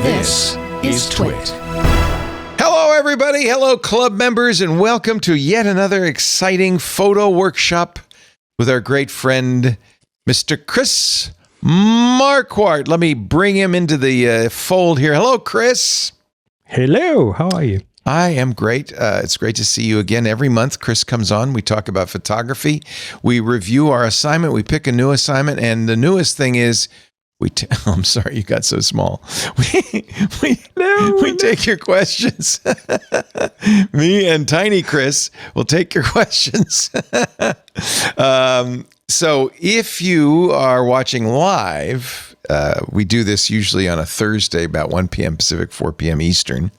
This is TWiT. Hello, everybody. Hello, club members, and welcome to yet another exciting photo workshop with our great friend, Mr. Chris Marquardt. Let me bring him into the fold here. Hello, Chris. Hello. How are you? I am great. It's great to see you again. Every month, Chris comes on. We talk about photography. We review our assignment. We pick a new assignment, and the newest thing is I'm sorry, you got so small. We take your questions. Me and Tiny Chris will take your questions. So if you are watching live, we do this usually on a Thursday about 1 p.m. Pacific, 4 p.m. Eastern.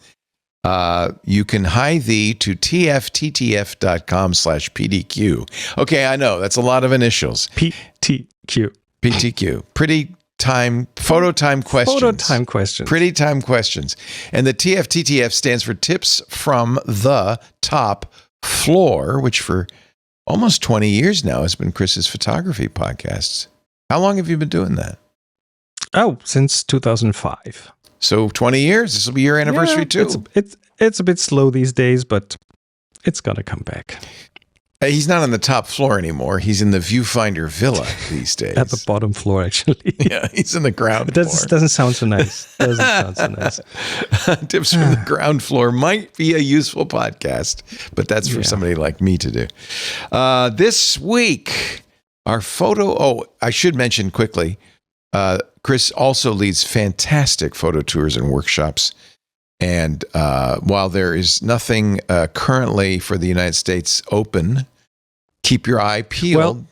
You can hi thee to tfttf.com/PDQ. Okay, I know, that's a lot of initials. PTQ. Photo time questions. Photo time questions. Pretty time questions. And the TFTTF stands for Tips from the Top Floor, which for almost 20 years now has been Chris's photography podcasts. How long have you been doing that? Oh, since 2005. So 20 years. This will be your anniversary too. It's a bit slow these days, but it's gonna come back. He's not on the top floor anymore. He's in the viewfinder villa these days. At the bottom floor, actually. Yeah, he's in the ground floor. That doesn't sound so nice. Tips from the ground floor might be a useful podcast, but that's for somebody like me to do. This week, our photo... Oh, I should mention quickly, Chris also leads fantastic photo tours and workshops. And while there is nothing currently for the United States open, keep your eye peeled. Well,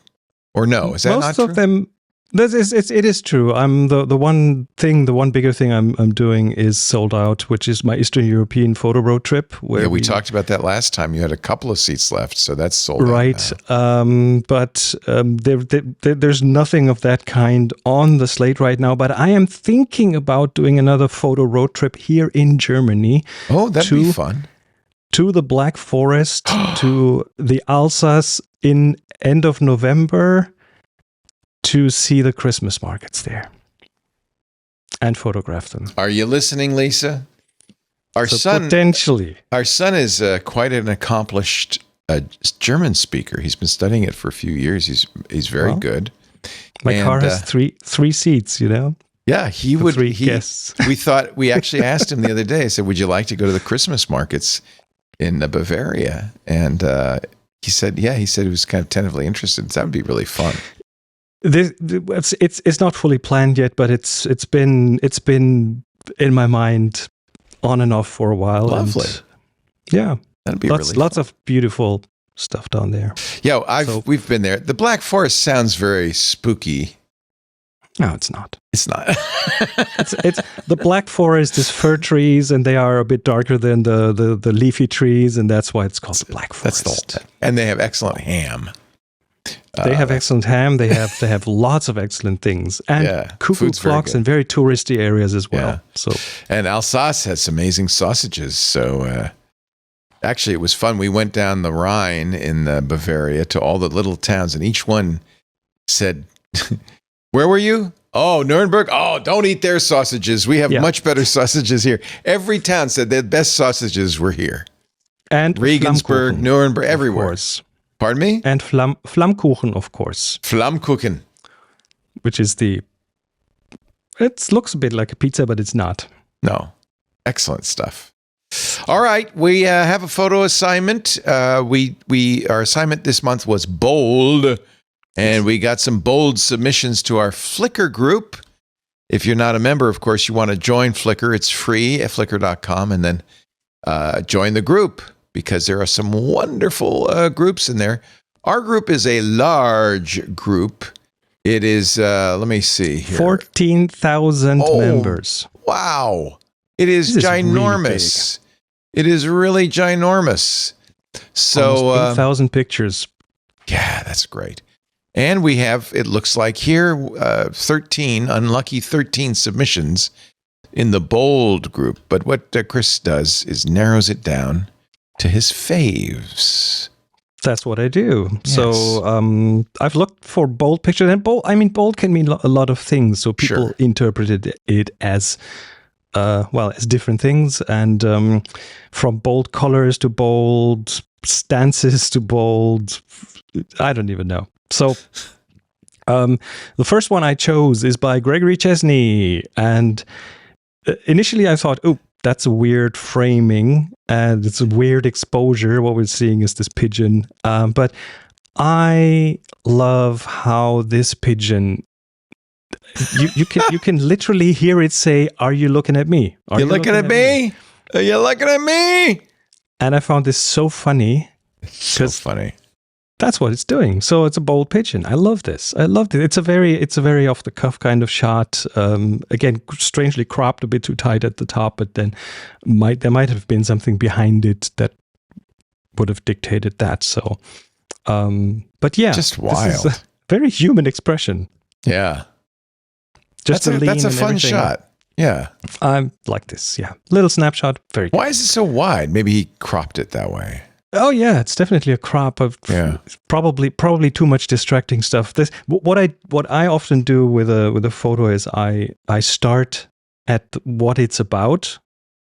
or no, is that not true? Most of them, it is true. The one bigger thing I'm doing is sold out, which is my Eastern European photo road trip. Where we talked about that last time. You had a couple of seats left, so that's sold out. Right, but there's nothing of that kind on the slate right now. But I am thinking about doing another photo road trip here in Germany. Oh, that'd be fun. To the Black Forest, to the Alsace in end of November, to see the Christmas markets there and photograph them. Are you listening, Lisa? Our son is quite an accomplished German speaker. He's been studying it for a few years. He's very good. My car has three seats, you know. Yeah, he would. Three guests. We actually asked him the other day. I said, "Would you like to go to the Christmas markets in Bavaria?" And he said, "Yeah." He said he was kind of tentatively interested. That would be really fun. It's not fully planned yet, but it's been in my mind on and off for a while. Lovely. Yeah, that'd be lots of beautiful stuff down there. Yeah, we've been there. The Black Forest sounds very spooky. No, it's not. It's not. it's the Black Forest is fir trees, and they are a bit darker than the leafy trees, and that's why it's called the Black Forest. And they have excellent ham. They have excellent ham. They have lots of excellent things, and cuckoo clocks and very touristy areas as well. Yeah. And Alsace has some amazing sausages. So actually, it was fun. We went down the Rhine in Bavaria to all the little towns, and each one said, "Where were you? Oh, Nuremberg. Oh, don't eat their sausages. We have much better sausages here." Every town said their best sausages were here. And Regensburg, Nuremberg, everywhere. Pardon me? And Flammkuchen, of course. Flammkuchen. Which is it looks a bit like a pizza, but it's not. No. Excellent stuff. All right. We have a photo assignment. Our assignment this month was bold, and we got some bold submissions to our Flickr group. If you're not a member, of course, you want to join Flickr. It's free at flickr.com, and then join the group, because there are some wonderful groups in there. Our group is a large group. It is, let me see here. 14,000 members. Wow. It is ginormous. It is really ginormous. So almost 8,000 pictures. Yeah, that's great. And we have, it looks like here, 13 submissions in the bold group. But what Chris does is narrows it down to his faves. That's what I do. Yes. So I've looked for bold pictures, and bold can mean a lot of things. So people interpreted it as as different things, and from bold colors to bold stances to bold, I don't even know. So the first one I chose is by Gregory Chesney, and initially I thought, oh, that's a weird framing and it's a weird exposure. What we're seeing is this pigeon, but I love how this pigeon, you can literally hear it say, "Are you looking at me? Are you looking at me? Are you looking at me?" And I found this so funny. So funny. That's what it's doing. So it's a bold pigeon. I love this. I loved it. It's a very off the cuff kind of shot. Again, strangely cropped a bit too tight at the top, but then there might have been something behind it that would have dictated that. So, but yeah, just wild. This is a very human expression. Yeah, just that's a fun shot. Yeah, I like this. Yeah, little snapshot. Very. Why is it so wide? Maybe he cropped it that way. Oh yeah, it's definitely a crop of probably too much distracting stuff. This what I often do with a photo is I start at what it's about.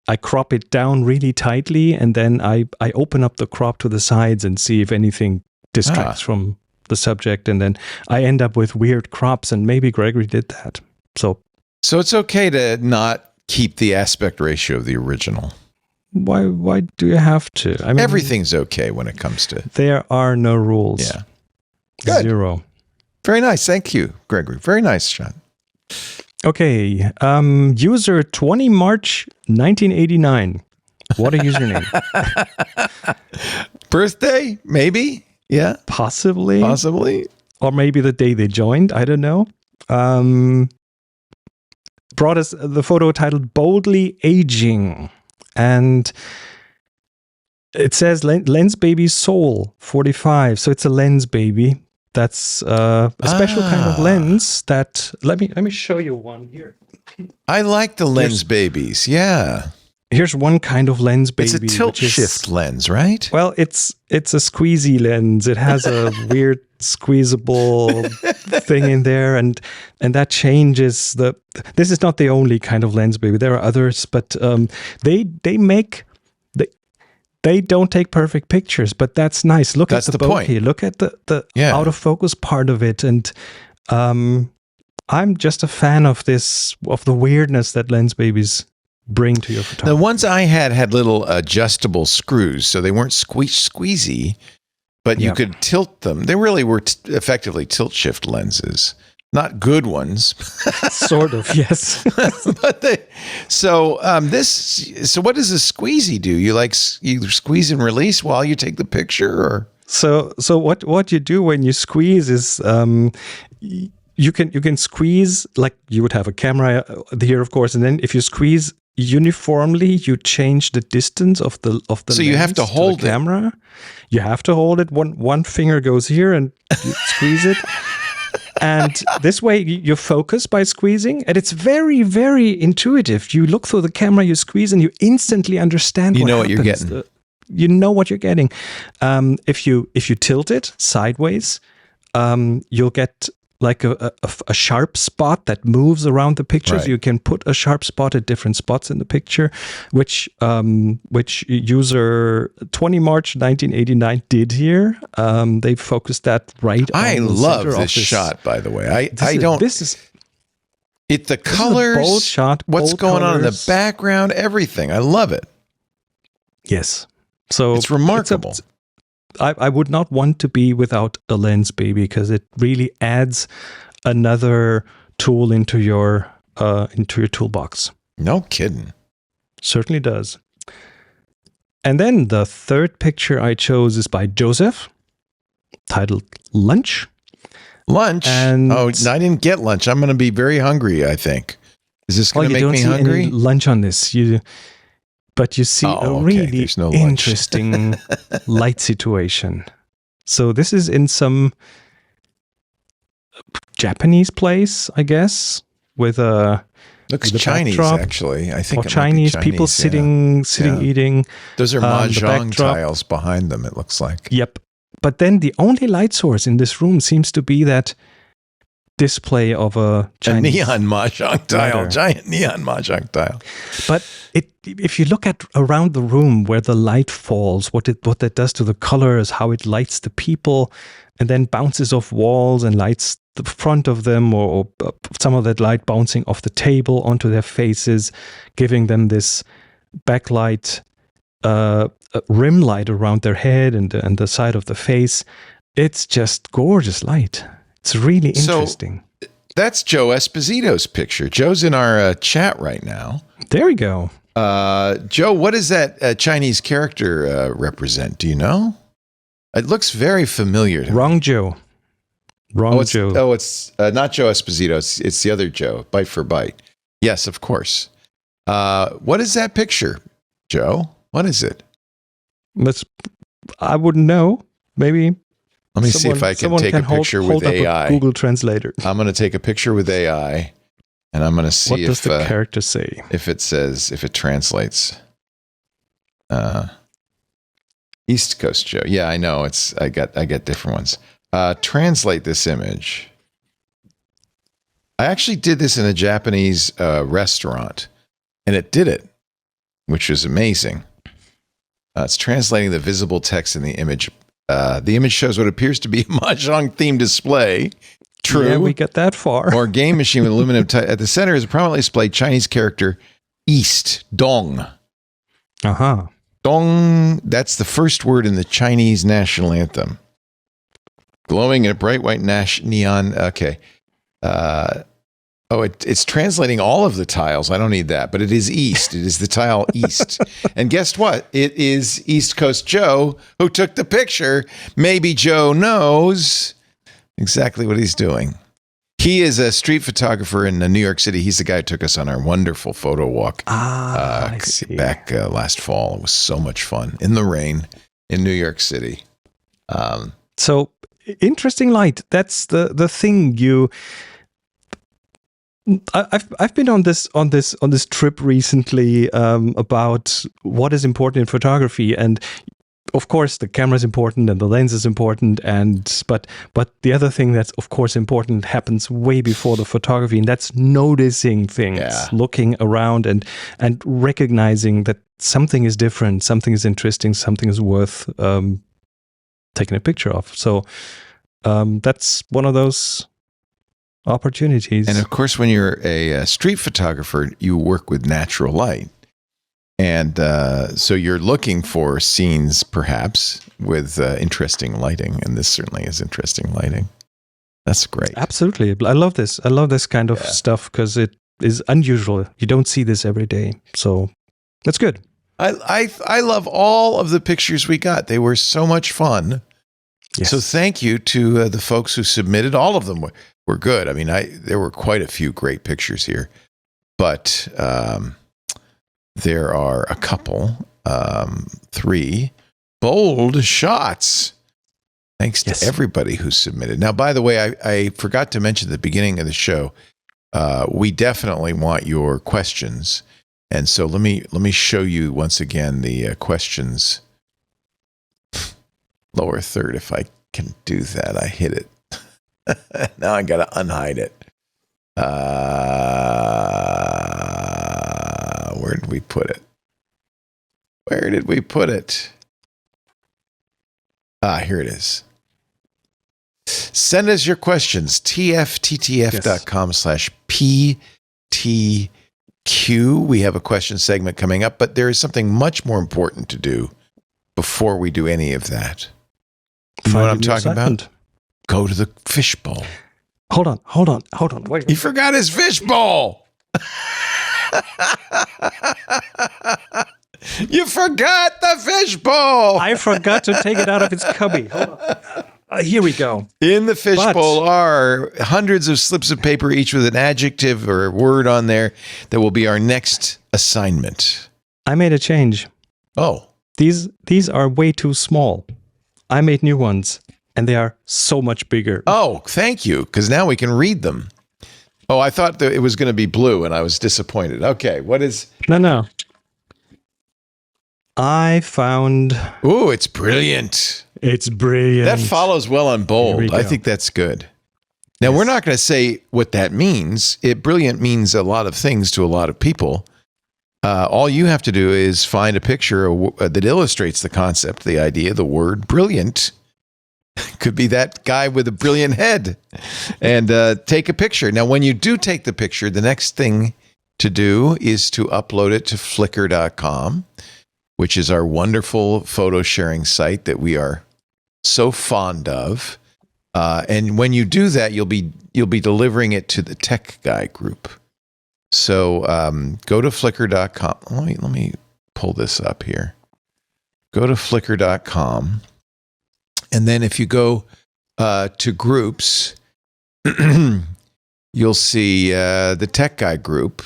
I crop it down really tightly, and then I open up the crop to the sides and see if anything distracts from the subject, and then I end up with weird crops, and maybe Gregory did that. So it's okay to not keep the aspect ratio of the original. Why do you have to? I mean, everything's okay when it comes to. There are no rules. Yeah. Good. 0. Very nice. Thank you, Gregory. Very nice shot. Okay. User 20 March 1989. What a username. Birthday? Maybe? Yeah. Possibly. Or maybe the day they joined. I don't know. Brought us the photo titled Boldly Aging. And it says Lens Baby Soul 45. So it's a lens baby. That's a special kind of lens that let me show you one here. I like the lens babies. Yeah. Here's one kind of lens baby. It's a tilt shift lens, right? Well, it's a squeezy lens. It has a weird squeezable thing in there, and that changes the. This is not the only kind of lens baby. There are others, but they don't take perfect pictures, but that's nice. Look at the bokeh. Look at the out of focus part of it, and I'm just a fan of the weirdness that lens babies bring to your photography. The ones I had little adjustable screws, so they weren't squeezy, but you could tilt them. They really were effectively tilt shift lenses. Not good ones. Sort of, yes. But so what does a squeezy do? You squeeze and release while you take the picture, or? So what you do when you squeeze is you can squeeze like you would have a camera here, of course, and then if you squeeze uniformly, you change the distance of the so you have to hold the camera. You have to hold it. One finger goes here and you squeeze it. And this way you focus by squeezing, and it's very, very intuitive. You look through the camera, you squeeze, and you instantly understand what you're getting. You know what you're getting. If you tilt it sideways, you'll get like a sharp spot that moves around the picture. Right. So you can put a sharp spot at different spots in the picture, which user 20 March 1989 did here. They focused that right on I the love center this shot, by the way. The colors, bold shot, what's bold going on in the colors. background, everything. I love it. Yes. So it's remarkable. I would not want to be without a lens baby, because it really adds another tool into your toolbox. No kidding. Certainly does. And then the third picture I chose is by Joseph, titled Lunch. Lunch? And I didn't get lunch. I'm going to be very hungry, I think. Is this going to make me hungry? Any lunch on this. But you see a really interesting light situation. So this is in some Japanese place, I guess, with a looks Chinese backdrop, actually. I think or Chinese people sitting eating. Those are mahjong tiles behind them. It looks like. Yep. But then the only light source in this room seems to be that display of a Chinese neon mahjong tile, ladder. giant neon mahjong tile. But if you look at around the room where the light falls, what that does to the colors, how it lights the people, and then bounces off walls and lights the front of them, or some of that light bouncing off the table onto their faces, giving them this backlight, rim light around their head and the side of the face. It's just gorgeous light. It's really interesting. So that's Joe Esposito's picture. Joe's in our chat right now. There we go. Joe, what does that Chinese character represent? Do you know? It looks very familiar to me. Wrong Joe. Joe. Oh, it's not Joe Esposito. It's the other Joe, Byte for Byte. Yes, of course. What is that picture, Joe? What is it? I wouldn't know. Maybe. Let me see if I can take a picture with AI. Google Translator. I'm going to take a picture with AI, and I'm going to see what does the character say. If it translates. East Coast Joe. Yeah, I know. I get different ones. Translate this image. I actually did this in a Japanese restaurant, and it did it, which was amazing. It's translating the visible text in the image. The image shows what appears to be a mahjong-themed display. True. Yeah, we get that far. Or a game machine with aluminum. At the center is a prominently displayed Chinese character, East, Dong. Uh-huh. Dong, that's the first word in the Chinese national anthem. Glowing in a bright white neon. Okay. It's translating all of the tiles. I don't need that, but it is East. It is the tile East. And guess what? It is East Coast Joe who took the picture. Maybe Joe knows exactly what he's doing. He is a street photographer in New York City. He's the guy who took us on our wonderful photo walk I see. back last fall. It was so much fun in the rain in New York City. So interesting light. That's the thing. I've been on this trip recently about what is important in photography, and of course the camera is important and the lens is important, but the other thing that's of course important happens way before the photography, and that's noticing things, looking around and recognizing that something is different, something is interesting, something is worth taking a picture of. So that's one of those opportunities. And of course, when you're a street photographer, you work with natural light. And so you're looking for scenes, perhaps, with interesting lighting. And this certainly is interesting lighting. That's great. Absolutely. I love this. I love this kind of stuff because it is unusual. You don't see this every day. So that's good. I love all of the pictures we got. They were so much fun. Yes. So thank you to the folks who submitted. All of them were good. I mean, there were quite a few great pictures here, but there are a couple, 3 bold shots. Thanks to everybody who submitted. Now, by the way, I forgot to mention at the beginning of the show, we definitely want your questions. And so let me show you once again the questions. Lower third, if I can do that. I hit it. Now I got to unhide it. Where did we put it? Where did we put it? Here it is. Send us your questions. tfttf.com/PTQ. We have a question segment coming up, but there is something much more important to do before we do any of that. You know what I'm talking about? Go to the fishbowl. Hold on. Wait. He forgot his fishbowl. You forgot the fishbowl. I forgot to take it out of its cubby. Hold on. Here we go. In the fishbowl are hundreds of slips of paper, each with an adjective or a word on there that will be our next assignment. I made a change. Oh. These are way too small. I made new ones, and they are so much bigger. Oh, thank you, because now we can read them. Oh, I thought that it was going to be blue, and I was disappointed. Okay, what is... No. I found... Ooh, it's brilliant. It's brilliant. That follows well on bold. I think that's good. Now, we're not going to say what that means. Brilliant means a lot of things to a lot of people. All you have to do is find a picture that illustrates the concept, the idea, the word brilliant. Could be that guy with a brilliant head. And take a picture. Now, when you do take the picture, the next thing to do is to upload it to Flickr.com, which is our wonderful photo sharing site that we are so fond of. And when you do that, you'll be delivering it to the Tech Guy group. So go to Flickr.com. Let me pull this up here. Go to Flickr.com. And then if you go to groups, you'll see the Tech Guy group.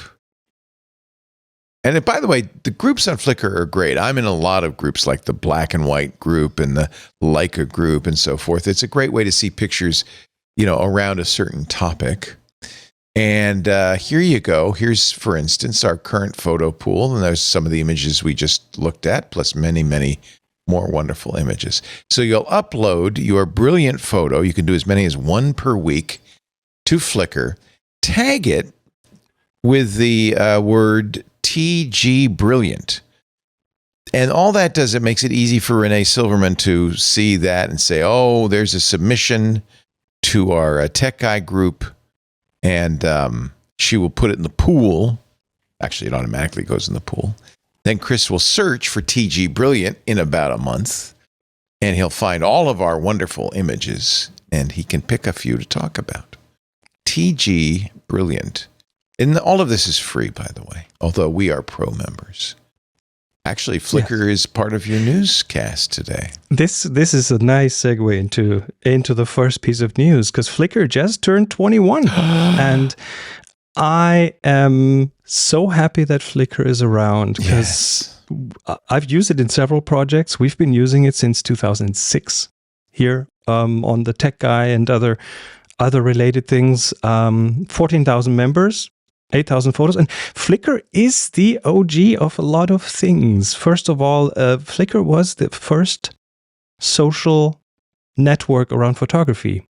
And by the way, the groups on Flickr are great. I'm in a lot of groups like the black and white group and the Leica group and so forth. It's a great way to see pictures, around a certain topic. And here you go. Here's, for instance, our current photo pool. And there's some of the images we just looked at, plus many, many more wonderful images. So you'll upload your brilliant photo. You can do as many as one per week to Flickr. Tag it with the word TGbrilliant. And all that does, it makes it easy for Renee Silverman to see that and say, oh, there's a submission to our Tech Guy group. And she will put it in the pool. Actually, it automatically goes in the pool. Then Chris will search for TGbrilliant in about a month, and he'll find all of our wonderful images, and he can pick a few to talk about. TGbrilliant. And all of this is free, by the way, although we are pro members. Actually, Flickr is part of your newscast today. This is a nice segue into the first piece of news, because Flickr just turned 21. And I am so happy that Flickr is around, because I've used it in several projects. We've been using it since 2006 here on the Tech Guy and other related things. 14,000 members. 8,000 photos. And Flickr is the OG of a lot of things. First of all, Flickr was the first social network around photography.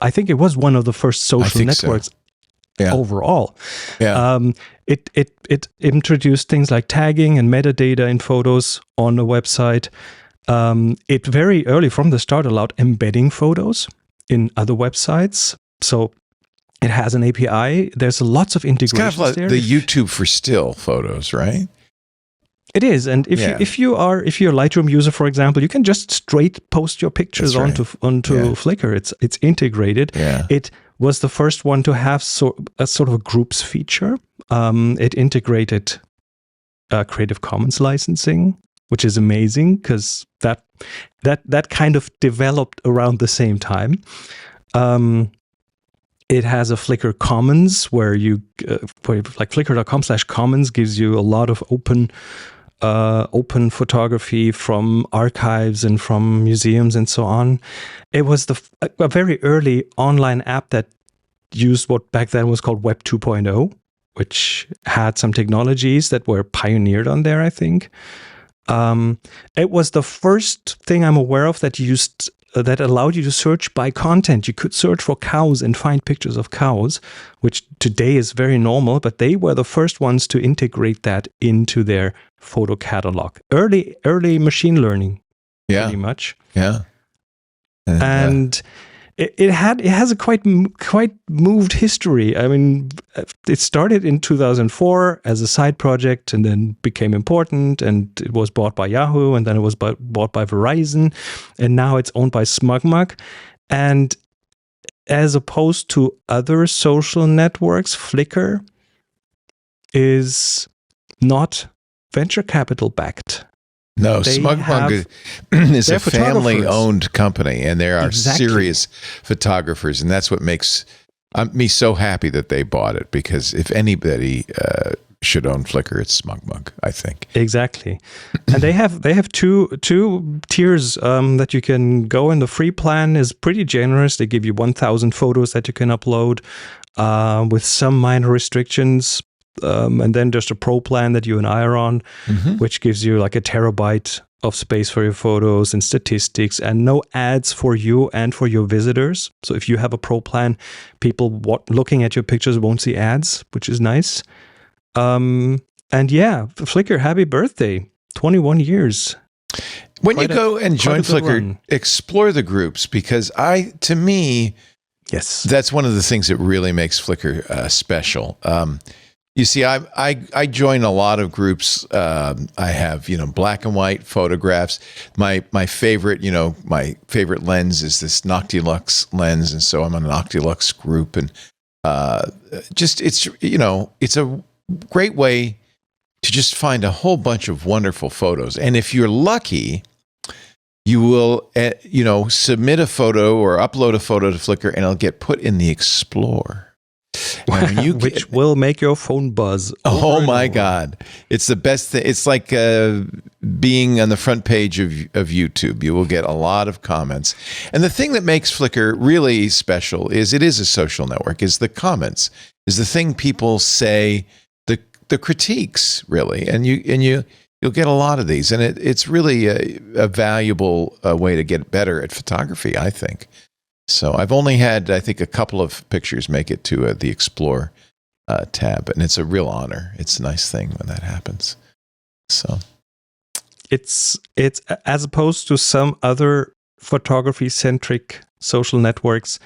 I think it was one of the first social networks overall. Yeah. It introduced things like tagging and metadata in photos on a website. It very early from the start allowed embedding photos in other websites. So it has an API. There's lots of integrations. It's kind of like the YouTube for still photos, right? It is, and if you're a Lightroom user, for example, you can just straight post your pictures onto Flickr. It's integrated. Yeah. It was the first one to have a sort of a groups feature. It integrated Creative Commons licensing, which is amazing because that kind of developed around the same time. It has a Flickr Commons where like Flickr.com/commons gives you a lot of open photography from archives and from museums and so on. It was a very early online app that used what back then was called Web 2.0, which had some technologies that were pioneered on there, I think. It was the first thing I'm aware of that allowed you to search by content. You could search for cows and find pictures of cows, which today is very normal, but they were the first ones to integrate that into their photo catalog. Early machine learning, pretty much. Yeah. And it has a quite moved history. I mean, it started in 2004 as a side project and then became important, and it was bought by Yahoo, and then it was bought by Verizon, and now it's owned by SmugMug. And as opposed to other social networks, Flickr is not venture capital backed. No, SmugMug is a family-owned company, and there are serious photographers, and that's what makes me so happy that they bought it, because if anybody should own Flickr, it's SmugMug, I think. Exactly. And they have two tiers that you can go in. The free plan is pretty generous. They give you 1,000 photos that you can upload with some minor restrictions. And then there's a pro plan that you and I are on, which gives you like 1 terabyte of space for your photos and statistics, and no ads for you and for your visitors. So if you have a pro plan, people looking at your pictures won't see ads, which is nice. And yeah, Flickr, happy birthday. 21 years. When you go and join Flickr, explore the groups, because to me, yes, that's one of the things that really makes Flickr special. You see, I join a lot of groups. I have, black and white photographs. My favorite, my favorite lens is this Noctilux lens, and so I'm on an Noctilux group, and it's a great way to just find a whole bunch of wonderful photos. And if you're lucky, you will, submit a photo or upload a photo to Flickr, and it'll get put in the Explore. Which will make your phone buzz. Oh my God. It's the best thing. It's like being on the front page of YouTube. You will get a lot of comments. And the thing that makes Flickr really special is it is a social network, is the comments, is the thing people say, the critiques, really. And you'll get a lot of these. And it's really a valuable way to get better at photography, I think. So I've only had, I think, a couple of pictures make it to the Explore tab, and it's a real honor. It's a nice thing when that happens. So it's as opposed to some other photography-centric social networks,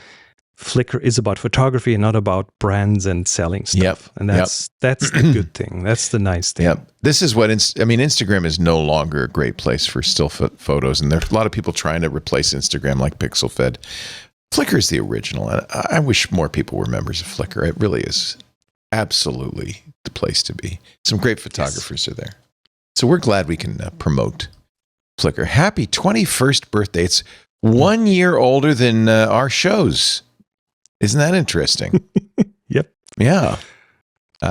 Flickr is about photography and not about brands and selling stuff. Yep. And that's the good thing. That's the nice thing. Yep. This is what Instagram is no longer a great place for still photos, and there's a lot of people trying to replace Instagram like PixelFed. Flickr is the original, and I wish more people were members of Flickr. It really is absolutely the place to be. Some great photographers are there. So we're glad we can promote Flickr. Happy 21st birthday. It's 1 year older than our shows. Isn't that interesting? Yep. Yeah.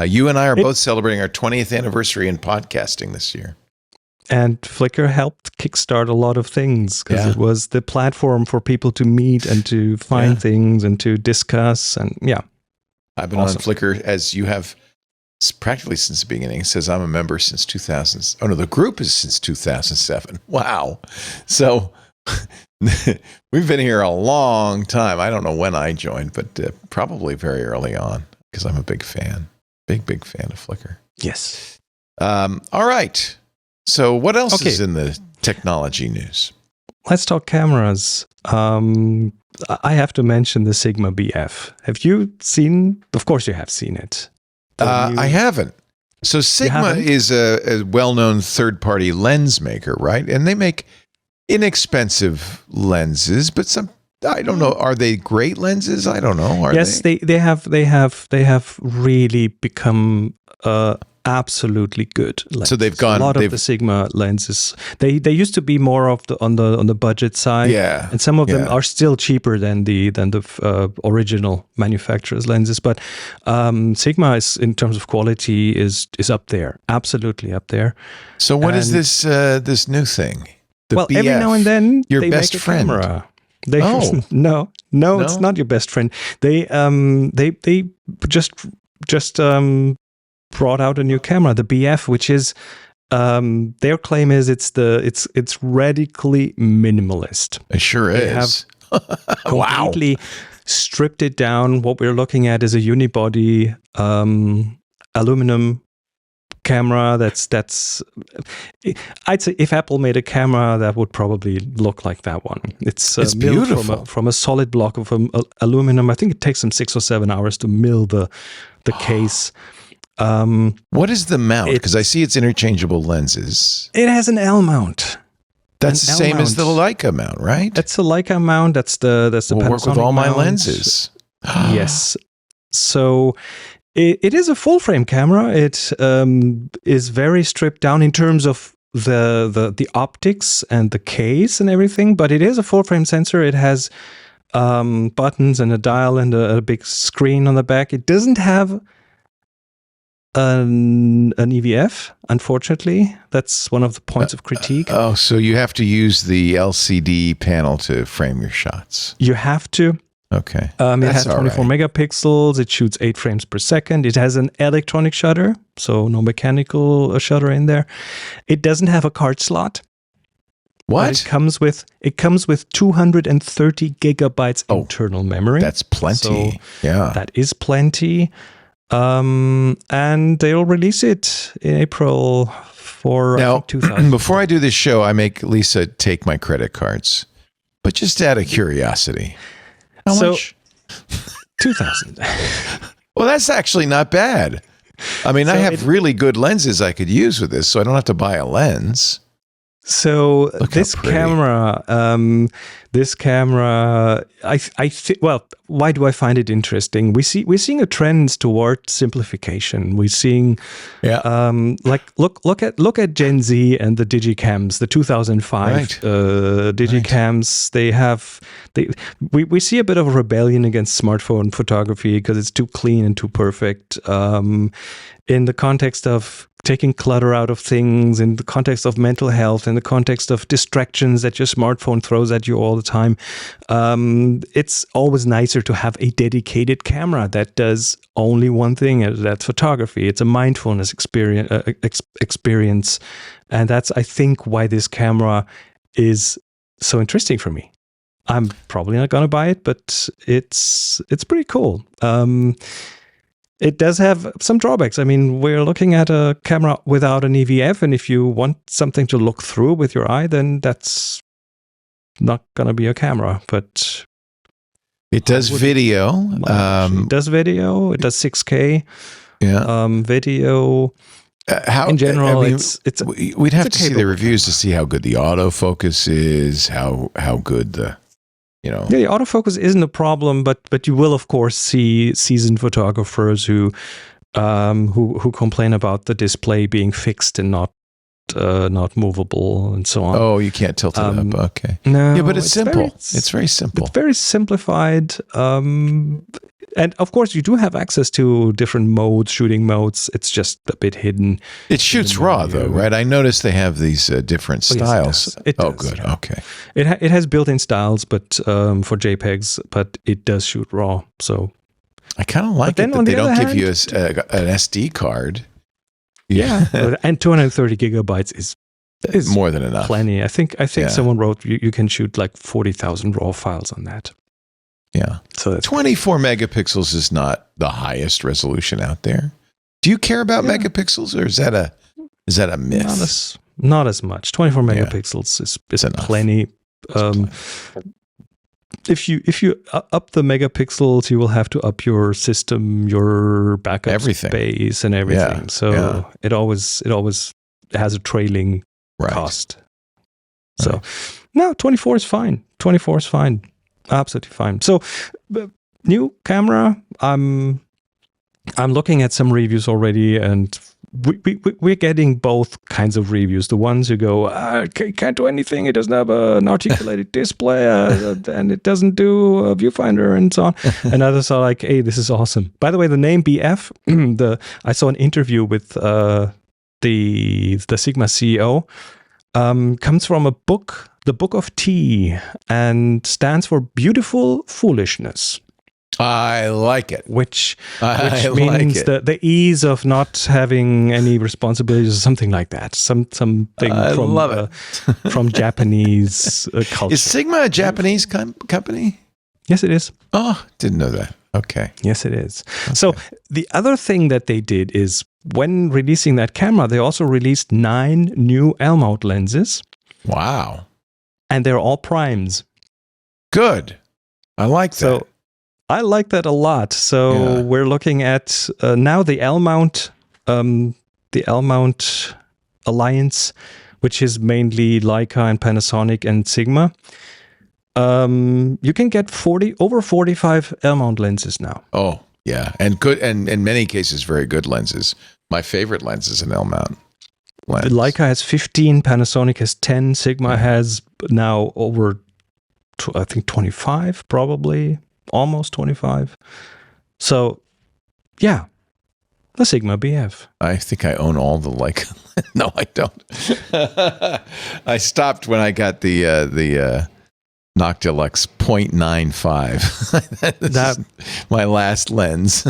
You and I are both celebrating our 20th anniversary in podcasting this year. And Flickr helped kickstart a lot of things because it was the platform for people to meet and to find things and to discuss. And I've been on Flickr, as you have, practically since the beginning. It says I'm a member since 2000. Oh no, the group is since 2007. Wow. So we've been here a long time. I don't know when I joined, but probably very early on, because I'm a big fan. Big fan of Flickr. Yes. All right. So what else is in the technology news? Let's talk cameras. I have to mention the Sigma BF. Have you seen? Of course you have seen it. I haven't. So Sigma is a well-known third-party lens maker, right? And they make inexpensive lenses, but I don't know. Are they great lenses? I don't know. Yes, they have really become absolutely good lenses. So they've gone a lot of the Sigma lenses. They used to be more of on the budget side, and some of them are still cheaper than the original manufacturer's lenses. But Sigma is, in terms of quality, is up there, absolutely up there. So what is this new thing? The BF, every now and then your they best make a friend. Camera. No, it's not your best friend. They just brought out a new camera, the BF, which is their claim is it's radically minimalist. It sure is. They have completely stripped it down. What we're looking at is a unibody aluminum camera. That's I'd say if Apple made a camera, that would probably look like that one. It's beautiful from a solid block of aluminum. I think it takes them 6 or 7 hours to mill the case. What is the mount? Because I see it's interchangeable lenses. It has an L mount. That's the same as the Leica mount, right? That's a Leica mount. That's the Panasonic work with all my mount. lenses. Yes. So it is a full frame camera. It is very stripped down in terms of the optics and the case and everything, but it is a full frame sensor. It has buttons and a dial and a big screen on the back. It doesn't have an EVF, unfortunately. That's one of the points of critique. So you have to use the LCD panel to frame your shots. You have to. Okay. It has 24 megapixels. It shoots 8 frames per second. It has an electronic shutter, so no mechanical shutter in there. It doesn't have a card slot. What? It comes with 230 gigabytes internal memory. That's plenty. So yeah. that is plenty. And they'll release it in April for Now, 2000. before I do this show, I make Lisa take my credit cards. But just out of curiosity, how much? 2000. Well, that's actually not bad. I mean, I have really good lenses I could use with this, so I don't have to buy a lens. So this camera, well, why do I find it interesting? We're seeing a trend toward simplification. We're seeing, like look at Gen Z and the Digicams, the 2005 Digicams. We see a bit of a rebellion against smartphone photography because it's too clean and too perfect. In the context of taking clutter out of things, in the context of mental health, in the context of distractions that your smartphone throws at you all the time, it's always nicer to have a dedicated camera that does only one thing, and that's photography. It's a mindfulness experience, and that's, I think, why this camera is so interesting for me. I'm probably not going to buy it, but it's pretty cool. It does have some drawbacks. I mean, we're looking at a camera without an EVF, and if you want something to look through with your eye, then that's not going to be a camera. But it does video. It does video. It does 6K. Yeah. Video. How in general, I mean, we'd have to see the reviews to see how good the autofocus is, how good the. Yeah, the autofocus isn't a problem, but you will of course see seasoned photographers who complain about the display being fixed and not movable and so on. Oh, you can't tilt it up. Okay. No. Yeah, but it's simple. It's very simple. It's very simplified. And of course, you do have access to different modes, shooting modes. It's just a bit hidden. It shoots raw, though, right? I noticed they have these different styles. Yes, it does. Good. Yeah. Okay. It has built-in styles, but for JPEGs, but it does shoot raw. So I kind of like it that they don't give you an SD card. Yeah, and 230 gigabytes is more than enough. Plenty. I think someone wrote you can shoot like 40,000 raw files on that. Yeah. So that's 24 megapixels is not the highest resolution out there. Do you care about megapixels, or is that a myth? Not as much. 24 megapixels is plenty. If you up the megapixels, you will have to up your system, your backup space, and everything. Yeah. So it always has a trailing cost. So no, 24 is fine. 24 is fine. Absolutely fine. So, new camera. I'm looking at some reviews already, and we're getting both kinds of reviews. The ones who go, can't do anything. It doesn't have an articulated display, and it doesn't do a viewfinder, and so on. And others are like, hey, this is awesome. By the way, the name BF. I saw an interview with the Sigma CEO. Comes from a book. The Book of T, and stands for Beautiful Foolishness. I like it. Which means the ease of not having any responsibilities or something like that. Something from Japanese culture. Is Sigma a Japanese company? Yes, it is. Oh, didn't know that. Okay. Yes, it is. Okay. So the other thing that they did is when releasing that camera, they also released 9 new L-mount lenses. Wow. And they're all primes. Good. I like that. So I like that a lot. So we're looking at now the L-mount Alliance, which is mainly Leica and Panasonic and Sigma. You can get over 45 L-mount lenses now. Oh, yeah. And good, and in many cases, very good lenses. My favorite lens is an L-mount lens. Leica has 15, Panasonic has 10, Sigma has now over, I think, 25, probably, almost 25. So, yeah, the Sigma BF. I think I own all the Leica. No, I don't. I stopped when I got the Noctilux 0.95. That is my last lens.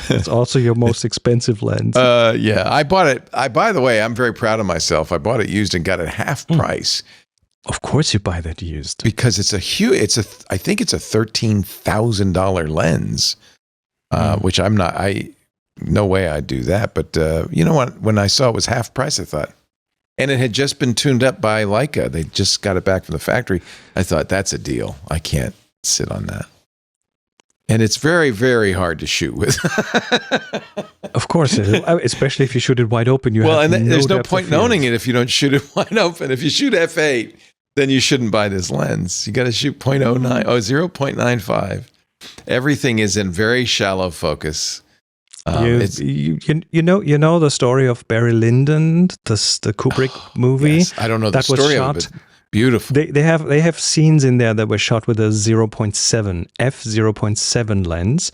It's also your most expensive lens. Yeah, I bought it. By the way, I'm very proud of myself. I bought it used and got it half price. Of course, you buy that used because it's a huge. I think it's a $13,000 lens, which I'm not. No way I'd do that. But you know what? When I saw it was half price, I thought, and it had just been tuned up by Leica. They just got it back from the factory. I thought that's a deal. I can't sit on that. And it's very, very hard to shoot with. Of course, especially if you shoot it wide open. There's no point in owning it if you don't shoot it wide open. If you shoot f8, then you shouldn't buy this lens. You got to shoot 0.95. Everything is in very shallow focus. You know the story of Barry Lyndon, the Kubrick movie. Yes. I don't know the story of it. But beautiful. They have scenes in there that were shot with a 0.7 lens.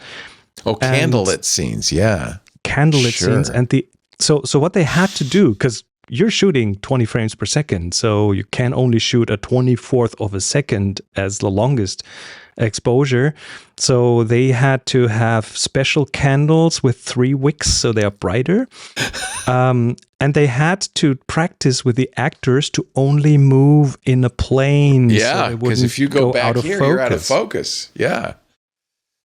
Oh, candlelit scenes, yeah. Candlelit scenes, and so what they had to do, because you're shooting 20 frames per second, so you can only shoot a 24th of a second as the longest exposure. So they had to have special candles with 3 wicks, so they are brighter. And they had to practice with the actors to only move in a plane. Yeah, because if you go back here, you're out of focus. Yeah.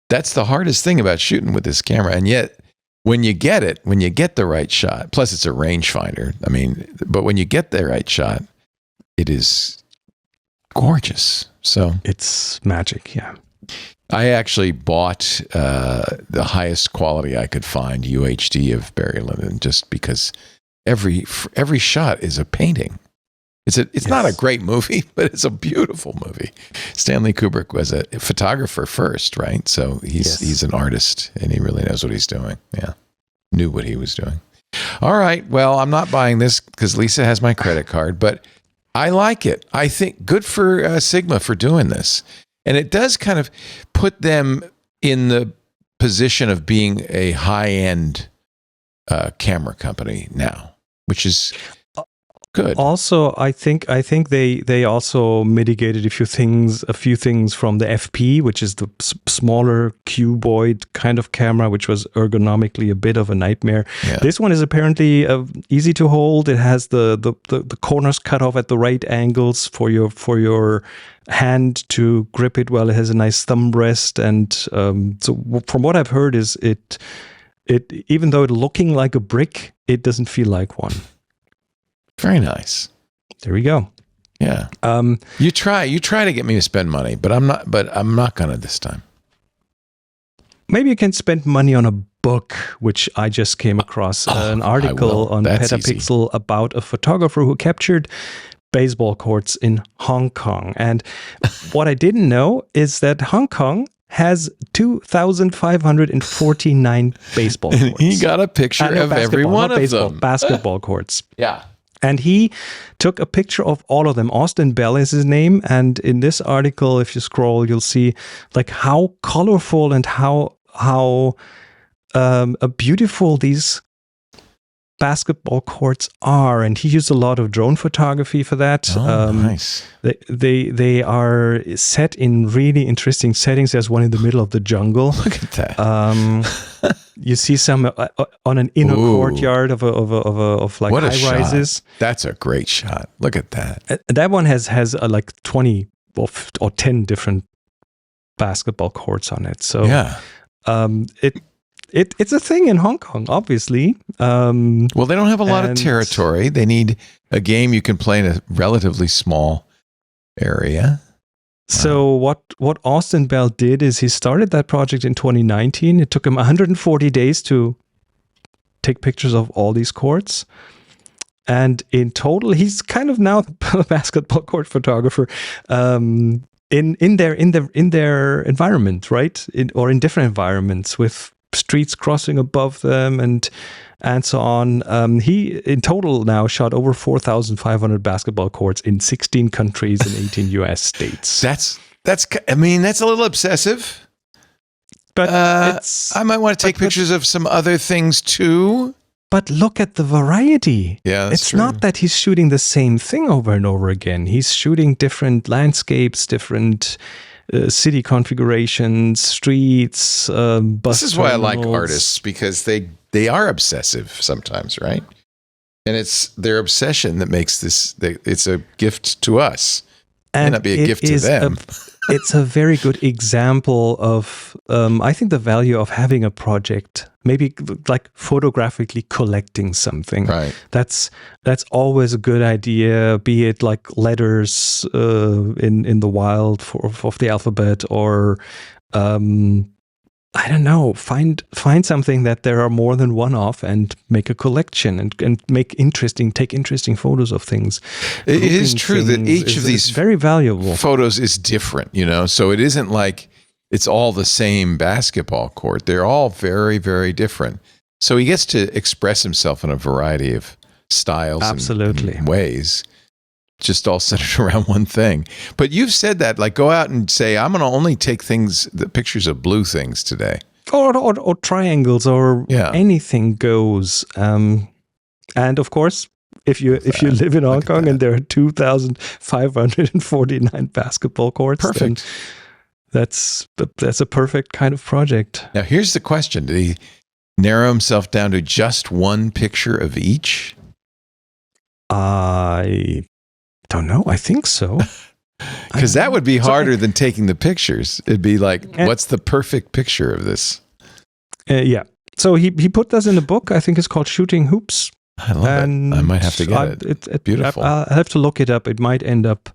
That's the hardest thing about shooting with this camera. And yet, when you get the right shot, plus it's a rangefinder. I mean, but when you get the right shot, it is gorgeous. So it's magic, yeah. I actually bought the highest quality I could find UHD of Barry Lyndon just because every shot is a painting. It's not a great movie, but it's a beautiful movie. Stanley Kubrick was a photographer first, right? So he's an artist and he really knows what he's doing. Yeah. Knew what he was doing. All right. Well, I'm not buying this because Lisa has my credit card, but I like it. I think good for Sigma for doing this. And it does kind of put them in the position of being a high-end camera company now, which is good. Also, I think they also mitigated a few things from the FP, which is the smaller cuboid kind of camera, which was ergonomically a bit of a nightmare. Yeah. This one is apparently easy to hold. It has the corners cut off at the right angles for your hand to grip it well. It has a nice thumb rest, and so from what I've heard, is it even though it's looking like a brick, it doesn't feel like one. Very nice. There we go. Yeah. You try to get me to spend money, but I'm not gonna this time. Maybe you can spend money on a book, which I just came across an article on Petapixel about a photographer who captured baseball courts in Hong Kong. And what I didn't know is that Hong Kong has 2,549 baseball courts. He got a picture of every one of them. Basketball courts. Yeah. And he took a picture of all of them. Austin Bell is his name. And in this article, if you scroll, you'll see like how colorful and how beautiful these basketball courts are. And he used a lot of drone photography for that. Nice. They are set in really interesting settings. There's one in the middle of the jungle. Look at that. You see some on an inner courtyard of like high rises. That's a great shot. Look at that. That one has like 20 or 10 different basketball courts on it. So yeah, it's a thing in Hong Kong, obviously. Well, they don't have a lot of territory. They need a game you can play in a relatively small area. So what Austin Bell did is he started that project in 2019. It took him 140 days to take pictures of all these courts. And in total, he's kind of now the basketball court photographer in their environment, right? Or in different environments with streets crossing above them and so on. He in total now shot over 4,500 basketball courts in 16 countries and 18 US states. That's a little obsessive. But I might want to take pictures of some other things too. But look at the variety. Yeah, that's true. It's not that he's shooting the same thing over and over again. He's shooting different landscapes, different city configurations, streets, bus This is why I like terminals. artists, because they are obsessive sometimes, right? And it's their obsession that makes this. It's a gift to us. It may not be a gift to them. It's a very good example of, I think, the value of having a project. Maybe like photographically collecting something. Right. That's always a good idea. Be it like letters in the wild of the alphabet, or I don't know. Find something that there are more than one of, and make a collection and take interesting photos of things. It is true that each of these very valuable photos is different, so it isn't like it's all the same basketball court. They're all very, very different. So he gets to express himself in a variety of styles and ways, just all centered around one thing. But you've said that, like, go out and say, I'm going to only take the pictures of blue things today. Or triangles, or anything goes. And of course, if you live in Hong Kong and there are 2,549 basketball courts, perfect. That's a perfect kind of project. Now, here's the question. Did he narrow himself down to just one picture of each? I don't know. I think so. Because that would be harder than taking the pictures. It'd be like, what's the perfect picture of this? Yeah. So he put this in a book. I think it's called Shooting Hoops. I love it. I might have to get it. Beautiful. I'll have to look it up. It might end up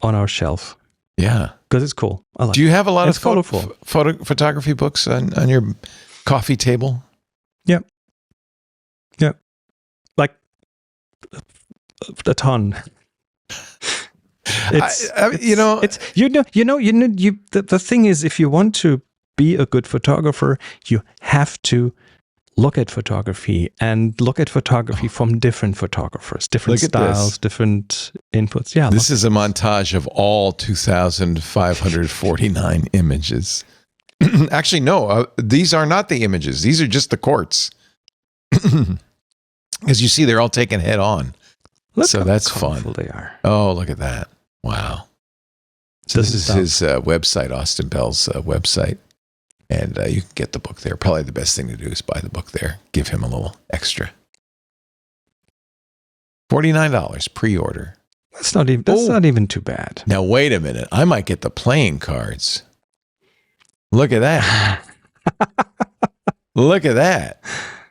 on our shelf. Yeah. Because it's cool. I like Do you have a lot of photography books on your coffee table? Yeah. Yeah. Like a ton. The thing is, if you want to be a good photographer, you have to look at photography from different photographers, different styles, different inputs. Yeah. This is a montage of all 2,549 images. Actually, no, these are not the images. These are just the courts. As you see, they're all taken head on. So that's fun. They are. Oh, look at that. Wow. So this is his website, Austin Bell's website. And you can get the book there. Probably the best thing to do is buy the book there. Give him a little extra. $49 pre-order. That's not even too bad. Now, wait a minute. I might get the playing cards. Look at that. Look at that.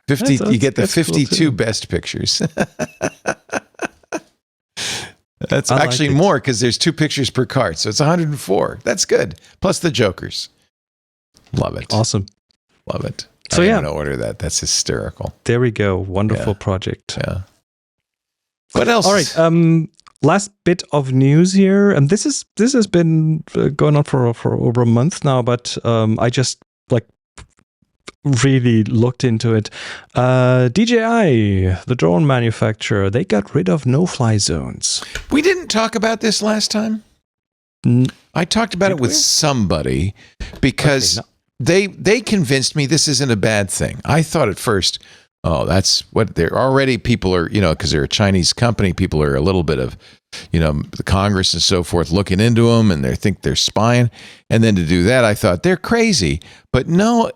50. You get the 52 best pictures. That's actually more, because there's 2 pictures per card. So it's 104. That's good. Plus the jokers. Love it. Awesome. Love it. So I'm going to order that. That's hysterical. There we go. Wonderful project. Yeah. What else? All right. Last bit of news here, and this has been going on for over a month now, but I just really looked into it. DJI, the drone manufacturer, they got rid of no-fly zones. We didn't talk about this last time. I talked about it with somebody, because they convinced me this isn't a bad thing. I thought at first, that's what they're already, people are, because they're a Chinese company, people are a little bit of, the Congress and so forth looking into them, and they think they're spying. And then to do that, I thought they're crazy. But no,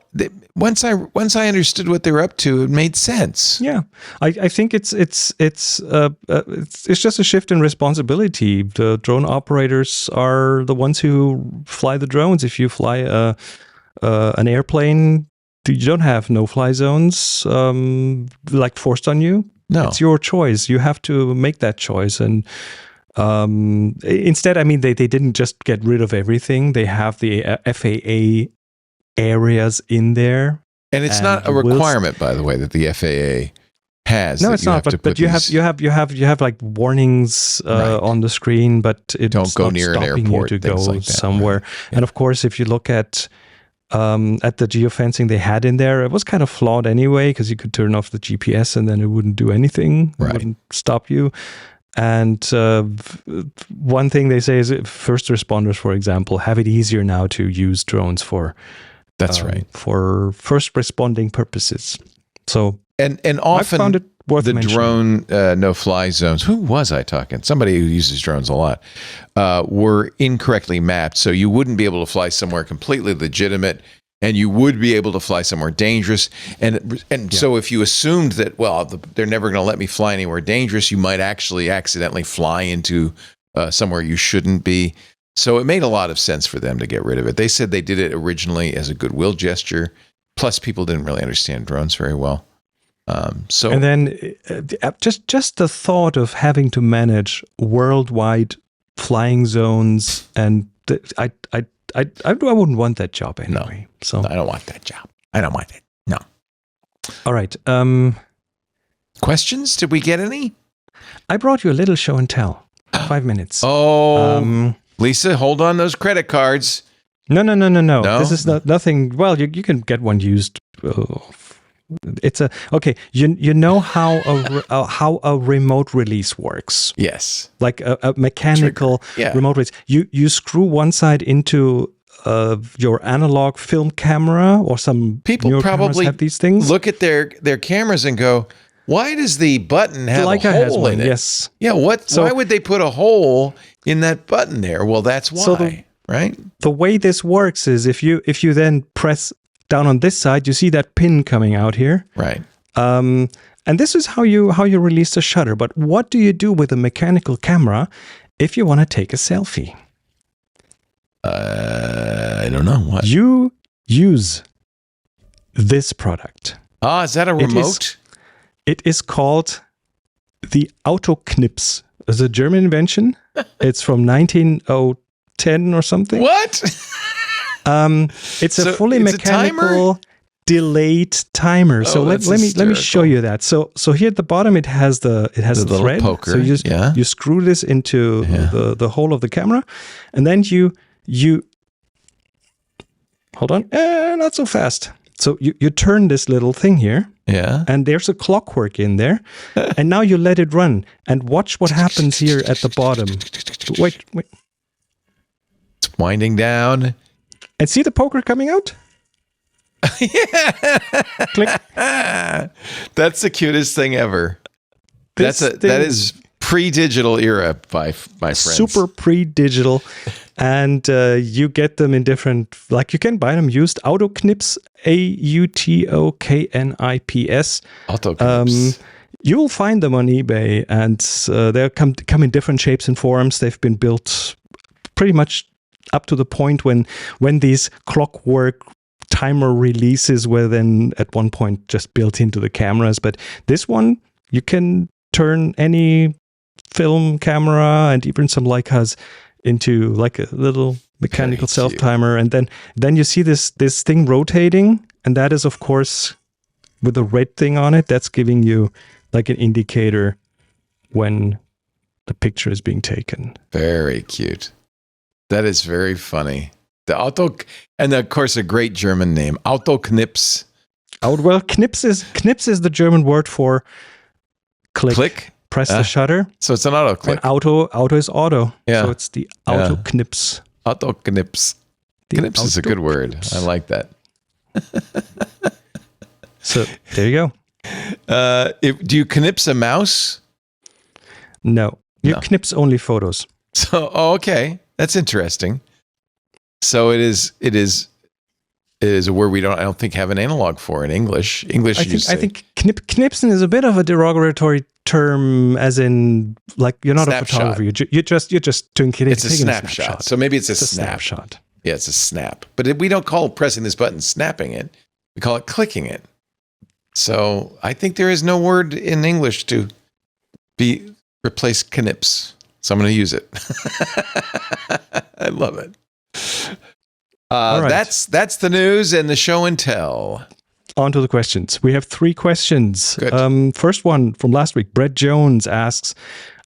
once I understood what they were up to, it made sense. Yeah, I think it's just a shift in responsibility. The drone operators are the ones who fly the drones. If you fly an airplane, you don't have no-fly zones forced on you. No, it's your choice. You have to make that choice. And instead, they didn't just get rid of everything. They have the FAA areas in there, and it's not a requirement, by the way, that the FAA has. No, it's not. But you have like warnings on the screen, but it don't go near an airport you to go like somewhere. Right. Yeah. And of course, if you look at the geofencing they had in there, it was kind of flawed anyway, because you could turn off the GPS and then it wouldn't do anything. It wouldn't stop you. And one thing they say is first responders, for example, have it easier now to use drones for for first responding purposes. So and often I found it worth the mentioning. drone no-fly zones. Who was I talking? Somebody who uses drones a lot. Were incorrectly mapped, so you wouldn't be able to fly somewhere completely legitimate, and you would be able to fly somewhere dangerous. And so if you assumed that, well, they're never going to let me fly anywhere dangerous, you might actually accidentally fly into somewhere you shouldn't be. So it made a lot of sense for them to get rid of it. They said they did it originally as a goodwill gesture. Plus, people didn't really understand drones very well. And then just the thought of having to manage worldwide flying zones, and I wouldn't want that job anyway. No, so I don't want that job. I don't want it. No. All right. Questions? Did we get any? I brought you a little show and tell. 5 minutes. Oh, Lisa, hold on those credit cards. No. This is nothing. Well, you can get one used. It's a okay. You know how a remote release works. Yes, like a mechanical remote release. You screw one side into your analog film camera, or some people probably have these things. Look at their cameras and go, "Why does the button have a hole in it?" Yes. Yeah. Why would they put a hole in that button there? Well, that's why. Right. The way this works is if you then press down on this side, you see that pin coming out here. Right. And this is how you release the shutter. But what do you do with a mechanical camera if you want to take a selfie? I don't know what. You use this product. Ah, is that a remote? It is called the Autoknips. It's a German invention. It's from 1910 or something. What? It's a fully mechanical delayed timer. So let me show you that. So here at the bottom it has the thread. Poker. So you screw this into the hole of the camera, and then you hold on, not so fast. So you turn this little thing here. Yeah. And there's a clockwork in there. And now you let it run. And watch what happens here at the bottom. Wait. It's winding down. And see the poker coming out? Yeah. Click. That's the cutest thing ever. That is pre-digital era by my friends. Super pre-digital. And you get them in different, like you can buy them used. Autoknips, Autoknips. Autoknips. You'll find them on eBay, and they come in different shapes and forms. They've been built pretty much up to the point when these clockwork timer releases were then at one point just built into the cameras. But this one, you can turn any film camera and even some Leicas into like a little mechanical self-timer, and then you see this thing rotating, and that is of course with the red thing on it, that's giving you like an indicator when the picture is being taken. Very cute. That is very funny. And of course a great German name, Autoknips. Well, Knips is the German word for click. Press the shutter. So it's an auto click. And auto is auto. Yeah. So it's the Autoknips. Autoknips. Knips is a good word. I like that. So there you go. Do you knips a mouse? No. You knips only photos. So okay. That's interesting. So it is a word I don't think have an analog for in English. I think knipsen is a bit of a derogatory term, as in like you're not snapshot. A photographer. You're just doing it's a snapshot. So maybe it's a snapshot. Yeah, it's a snap. But we don't call pressing this button snapping it. We call it clicking it. So I think there is no word in English to replace knips. So I'm going to use it. I love it. Right. That's the news and the show and tell. On to the questions. We have 3 questions. Good. First one from last week. Brett Jones asks,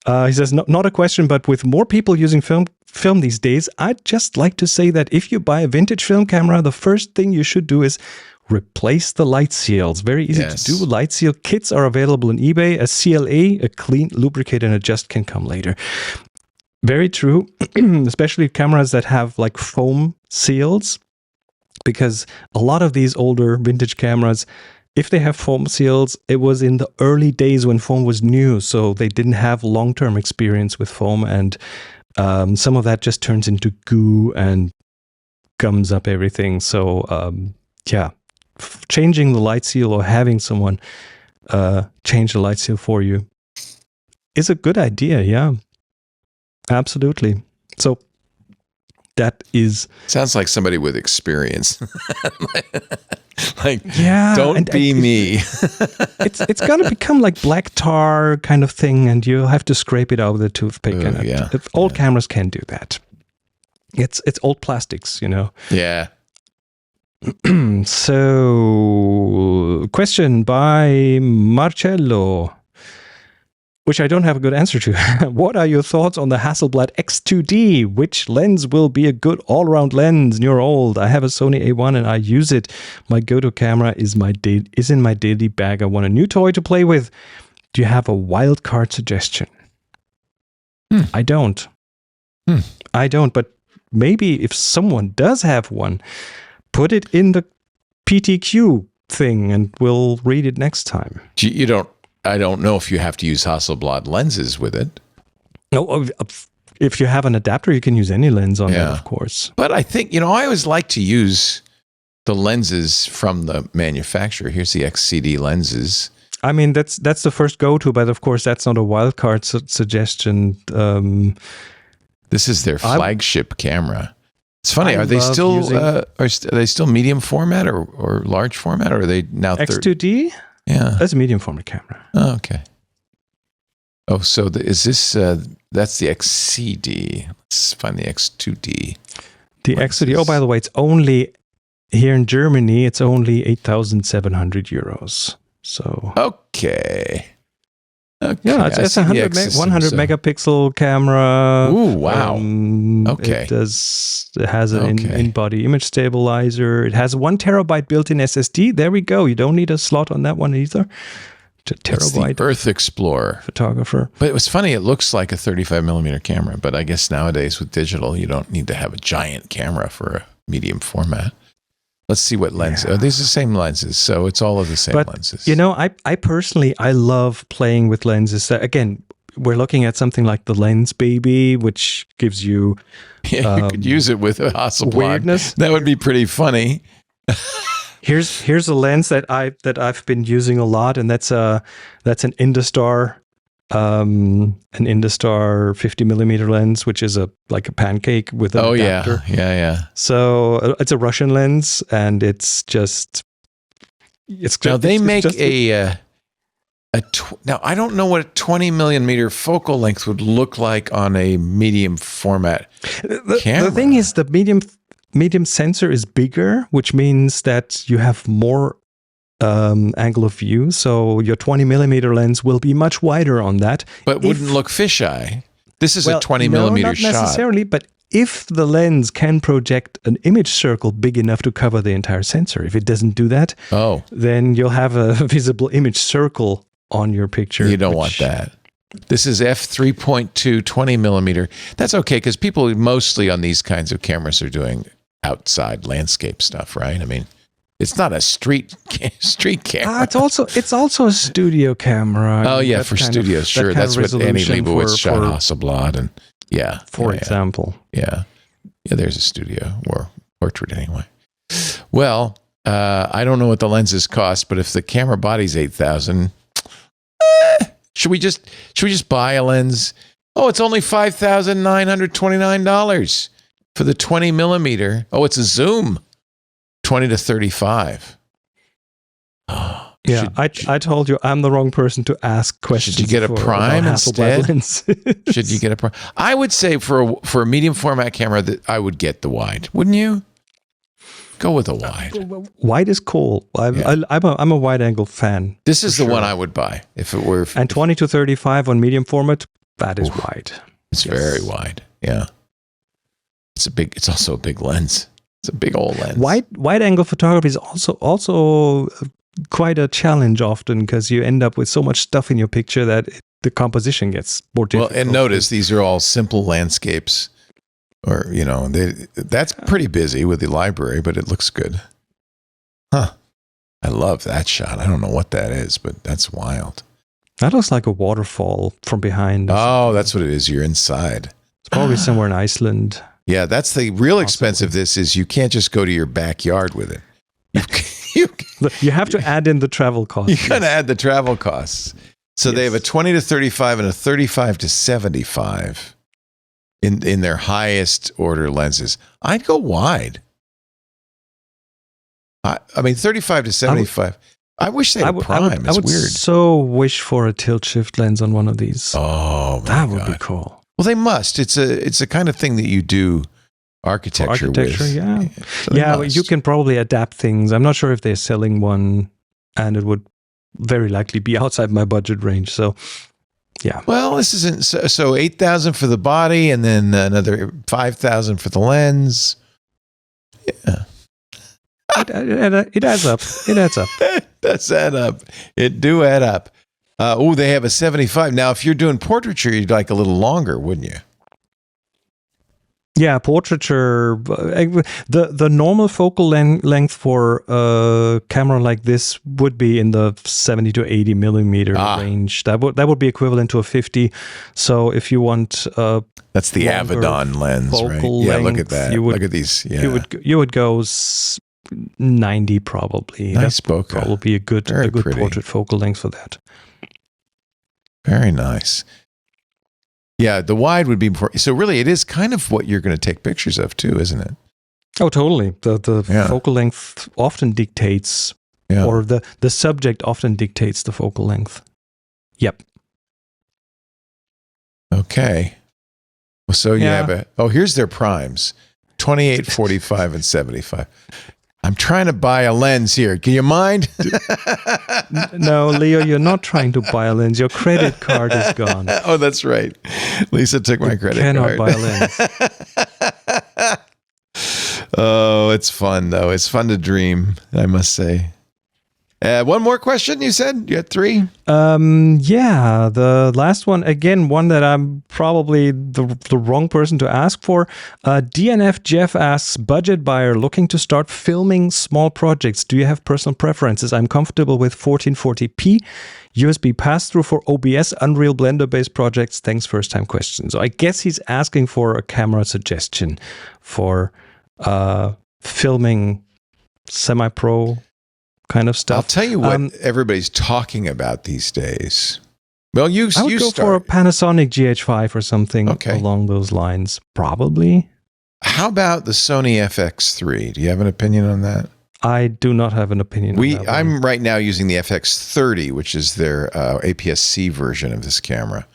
he says, not a question, but with more people using film these days, I'd just like to say that if you buy a vintage film camera, the first thing you should do is replace the light seals. Very easy to do. Light seal kits are available on eBay. A CLA, a clean, lubricate, and adjust can come later. Very true, especially cameras that have like foam seals, because a lot of these older vintage cameras, if they have foam seals, it was in the early days when foam was new, so they didn't have long-term experience with foam, and some of that just turns into goo and gums up everything. So yeah, changing the light seal or having someone change the light seal for you is a good idea. Yeah, absolutely. So that is sounds like somebody with experience. Like, yeah, don't be me. it's gonna become like black tar kind of thing, and you have to scrape it out with a toothpick. Ooh, And yeah, old cameras can do that. It's old plastics, you know. Yeah. So, question by Marcello, which I don't have a good answer to. What are your thoughts on the Hasselblad X2D? Which lens will be a good all-around lens? You're old. I have a Sony A1 and I use it. My go-to camera is in my daily bag. I want a new toy to play with. Do you have a wild card suggestion? I don't. I don't, but maybe if someone does have one, put it in the PTQ thing and we'll read it next time. You don't. I don't know if you have to use Hasselblad lenses with it. No, if you have an adapter, you can use any lens on it, of course. But I think, I always like to use the lenses from the manufacturer. Here's the XCD lenses. I mean, that's the first go-to, but of course, that's not a wildcard suggestion. This is their flagship camera. It's funny. Are they still are they still medium format or large format, or are they now X2D? Yeah, that's a medium format camera. Oh, okay. Oh, so is this? That's the XCD. Let's find the X2D. The X2D. Oh, by the way, it's only here in Germany. It's only 8,700 euros. So okay. Yeah, it's a 100 megapixel camera. Ooh, wow. Okay. It has an in-body image stabilizer. It has 1 terabyte built-in SSD. There we go. You don't need a slot on that one either. It's a terabyte. That's the Earth Explorer photographer. But it was funny. It looks like a 35 millimeter camera, but I guess nowadays with digital, you don't need to have a giant camera for a medium format. Let's see what lens. Yeah. Oh, these are the same lenses, so it's all of the same lenses. I personally, I love playing with lenses. Again, we're looking at something like the Lens Baby, which gives you... Yeah, you could use it with a Hasselblad. Weirdness. That would be pretty funny. Here's a lens that I've been using a lot, and that's an Industar. An Industar 50 millimeter lens, which is like a pancake with an adapter. Yeah. So it's a Russian lens, and it's now they make now I don't know what a 20 millimeter focal length would look like on a medium format camera. The thing is, the medium sensor is bigger, which means that you have more angle of view, so your 20 millimeter lens will be much wider on that, but wouldn't look fisheye. This is a 20 millimeter shot. Not necessarily, but if the lens can project an image circle big enough to cover the entire sensor, if it doesn't do that, then you'll have a visible image circle on your picture. You don't want that. This is f3.2 20 millimeter. That's okay, because people mostly on these kinds of cameras are doing outside landscape stuff, right? I mean, it's not a street camera. It's also a studio camera. Oh yeah, for studios, sure. That's what Annie Leibovitz shot Hasselblad, and for example. Yeah, there's a studio or portrait anyway. Well, I don't know what the lenses cost, but if the camera body's $8,000, should we just buy a lens? Oh, it's only $5,929 for the 20 millimeter. Oh, it's a zoom. 20 to 35. Oh, yeah, I told you I'm the wrong person to ask questions. Should you get a prime instead? Should you get a prime? I would say for a medium format camera that I would get the wide. Wouldn't you? Go with a wide. Wide is cool. I'm a wide angle fan. This is the one I would buy if it were. And 20 to 35 on medium format, that is wide. It's very wide. Yeah. It's also a big lens. It's a big old lens. Wide angle photography is also quite a challenge often, because you end up with so much stuff in your picture that the composition gets more difficult. Well, and notice these are all simple landscapes, or that's pretty busy with the library, but it looks good. Huh. I love that shot. I don't know what that is, but that's wild. That looks like a waterfall from behind. Oh, that's what it is. You're inside. It's probably somewhere in Iceland. Yeah, that's the real expense of this is you can't just go to your backyard with it. You have to add in the travel costs. You got to add the travel costs. So they have a 20 to 35 and a 35 to 75 in their highest order lenses. I'd go wide. I mean, 35 to 75. I wish they had prime. It's weird. So wish for a tilt shift lens on one of these. Oh, that would be cool. Well, they must. It's a kind of thing that you do architecture with. Yeah. So But you can probably adapt things. I'm not sure if they're selling one, and it would very likely be outside my budget range. So, yeah. Well, this isn't so 8,000 for the body, and then another 5,000 for the lens. Yeah. It adds up. It adds up. It does add up. It do add up. They have a 75. Now, if you're doing portraiture, you'd like a little longer, wouldn't you? Yeah, portraiture. The normal focal length for a camera like this would be in the 70 to 80 millimeter range. That would be equivalent to a 50. So if you want that's the Avedon lens, right? Yeah, length, look at that. Look at these. Yeah, you would go 90 probably. Nice bokeh. Probably a good portrait focal length for that. Very nice. Yeah, the wide would be important. So really, it is kind of what you're going to take pictures of too, isn't it? Oh, totally. The focal length often dictates, or the subject often dictates the focal length. Yep. Okay. So you have here's their primes. 28, 45, and 75. I'm trying to buy a lens here. Can you mind? No, Leo, you're not trying to buy a lens. Your credit card is gone. Oh, that's right. Lisa took my credit card. Cannot buy a lens. Oh, it's fun, though. It's fun to dream, I must say. One more question, you said? You had 3? Yeah, the last one, again, one that I'm probably the wrong person to ask for. DNF Jeff asks, budget buyer looking to start filming small projects. Do you have personal preferences? I'm comfortable with 1440p, USB pass-through for OBS, Unreal Blender-based projects. Thanks, first-time question. So I guess he's asking for a camera suggestion for filming semi-pro kind of stuff. I'll tell you what everybody's talking about these days. Well, I would go for a Panasonic GH5 or something along those lines, probably. How about the Sony FX3? Do you have an opinion on that? I do not have an opinion on that. I'm right now using the FX30, which is their APS-C version of this camera.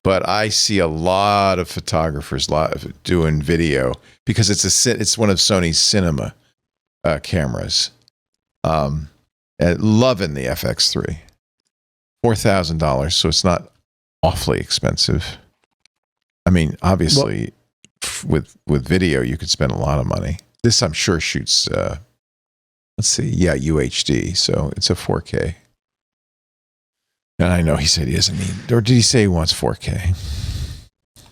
But I see a lot of photographers doing video because it's one of Sony's cinema cameras. Loving the FX3. $4,000, so it's not awfully expensive. I mean, obviously, with video, you could spend a lot of money. This, I'm sure, shoots, let's see, UHD, so it's a 4K. And I know he said he doesn't need, or did he say he wants 4K?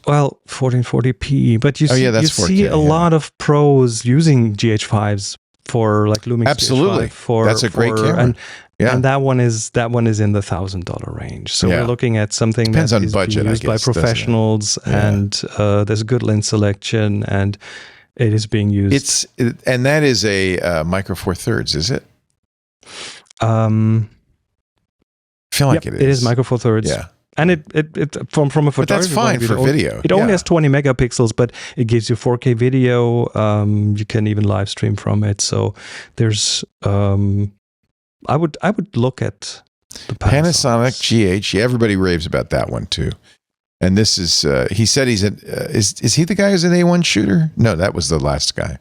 Well, 1440p, but you see a lot of pros using GH5s for like Lumix. Absolutely, GH5 that's a great camera. And that one is in the $1,000 range. So we're looking at something that is being used by professionals, and there's a good lens selection, and it is being used. And that is a Micro Four Thirds, is it? I feel like it is. It is Micro Four Thirds. Yeah. And it from a photography, but that's fine for video. It only has 20 megapixels, but it gives you 4K video. You can even live stream from it. So there's I would look at the Panasonic GH. Yeah, everybody raves about that one too. And this is he said he's is he the guy who's an A1 shooter? No, that was the last guy.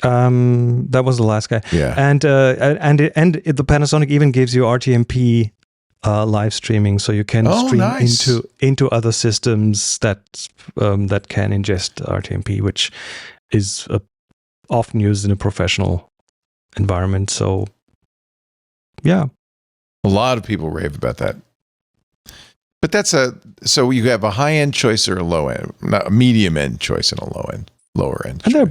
That was the last guy. Yeah. And the Panasonic even gives you RTMP live streaming, so you can stream into other systems that can ingest RTMP, which is often used in a professional environment. So, yeah, a lot of people rave about that. But so you have a high end choice or a low end, not a medium end choice and a lower end. And they're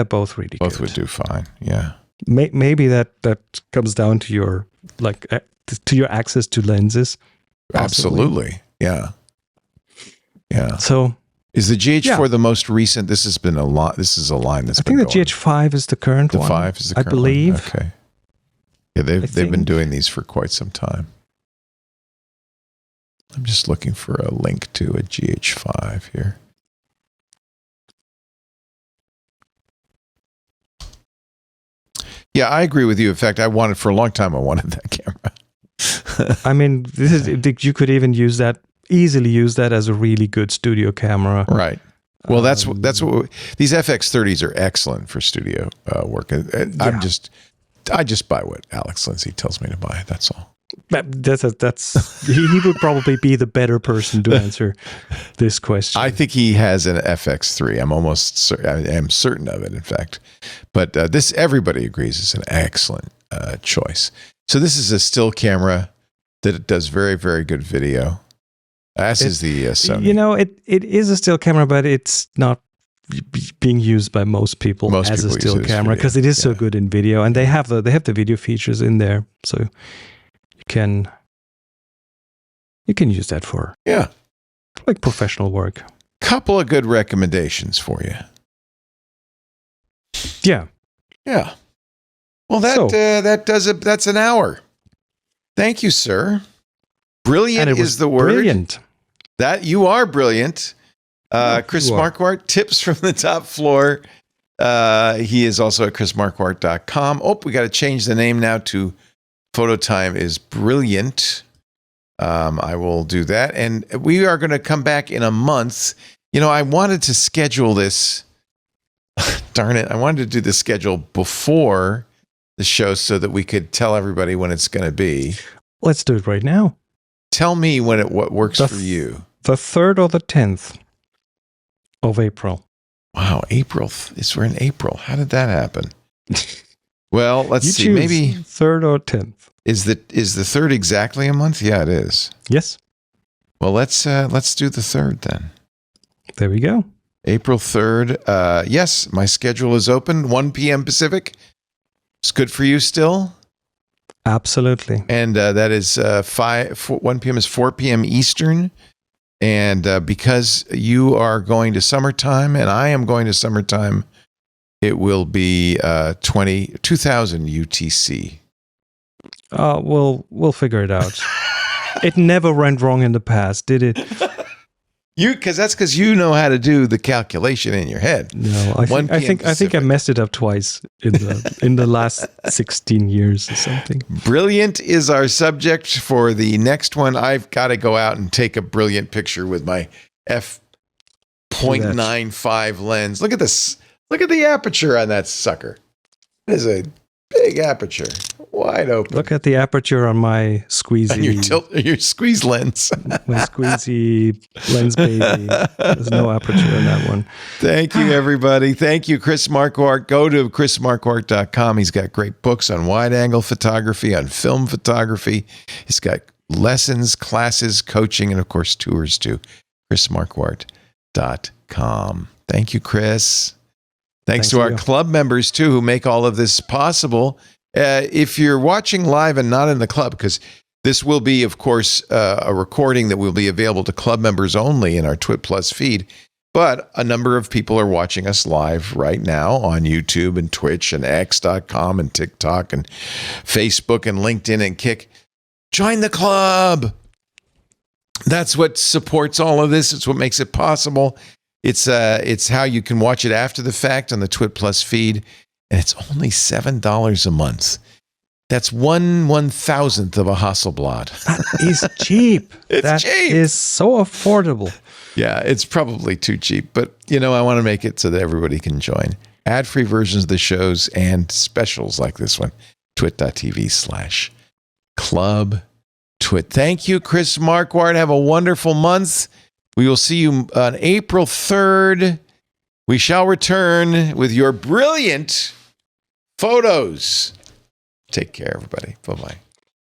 both really both good. Would do fine. Yeah. maybe that comes down to your to your access to lenses. Possibly. Absolutely. Yeah. Yeah. So is the GH4 the most recent? This has been a lot. This is a line that's I think been the GH5 is the current one. The 5 is the current I believe. one. Okay. Yeah, they've been doing these for quite some time. I'm just looking for a link to a GH5 here. Yeah, I agree with you. In fact, for a long time, I wanted that camera. I mean, you could even easily use that as a really good studio camera. Right. Well, that's what these FX30s are excellent for studio work. I just buy what Alex Lindsay tells me to buy. That's all. He would probably be the better person to answer this question. I think he has an FX3. I am certain of it, in fact. But this, everybody agrees, is an excellent choice. So this is a still camera that does very, very good video. As is the Sony. You know, it is a still camera, but it's not being used by most people as a still camera because it is so good in video, and they have the video features in there, so you can use that for like professional work. Couple of good recommendations for you. Yeah. Well, that does it. That's an hour. Thank you, sir. Brilliant is the word. Brilliant. That you are brilliant. Chris Marquardt, tips from the top floor. He is also at chrismarquardt.com. Oh, we got to change the name now to Photo Time is Brilliant. I will do that. And we are going to come back in a month. You know, I wanted to schedule this. Darn it. I wanted to do the schedule before the show so that we could tell everybody when it's going to be. Let's do it right now. Tell me what works for you. The 3rd or the 10th of April. Wow, April. We're in April. How did that happen? Well, let's see. Maybe 3rd or 10th. Is the 3rd exactly a month? Yeah, it is. Yes. Well, let's do the 3rd then. There we go. April 3rd. Yes, my schedule is open. 1 p.m. Pacific. It's good for you still? Absolutely. And that is 1 p.m. is 4 p.m. Eastern. And because you are going to summertime and I am going to summertime, it will be 2000 UTC. We'll figure it out. It never went wrong in the past, did it? Because you know how to do the calculation in your head. No, I think I messed it up twice in the last 16 years or something. Brilliant is our subject for the next one. I've got to go out and take a brilliant picture with my f.95 lens. Look at this. Look at the aperture on that sucker. It is a big aperture, wide open. Look at the aperture on my squeezy. On your squeeze lens. My squeezy lens baby. There's no aperture in that one. Thank you, everybody. Thank you, Chris Marquardt. Go to chrismarquardt.com. He's got great books on wide-angle photography, on film photography. He's got lessons, classes, coaching, and, of course, tours too. chrismarquardt.com. Thank you, Chris. Thanks to our club members, too, who make all of this possible. If you're watching live and not in the club, because this will be, of course, a recording that will be available to club members only in our TWiT Plus feed, but a number of people are watching us live right now on YouTube and Twitch and X.com and TikTok and Facebook and LinkedIn and Kik. Join the club. That's what supports all of this. It's what makes it possible. It's how you can watch it after the fact on the TWiT Plus feed, and it's only $7 a month. That's 1/1000th of a Hasselblad. That is cheap. It's cheap. That is so affordable. Yeah, it's probably too cheap, but I want to make it so that everybody can join. Ad-free versions of the shows and specials like this one. twit.tv/club TWiT. Thank you, Chris Marquardt. Have a wonderful month. We will see you on April 3rd. We shall return with your brilliant photos. Take care, everybody. Bye-bye.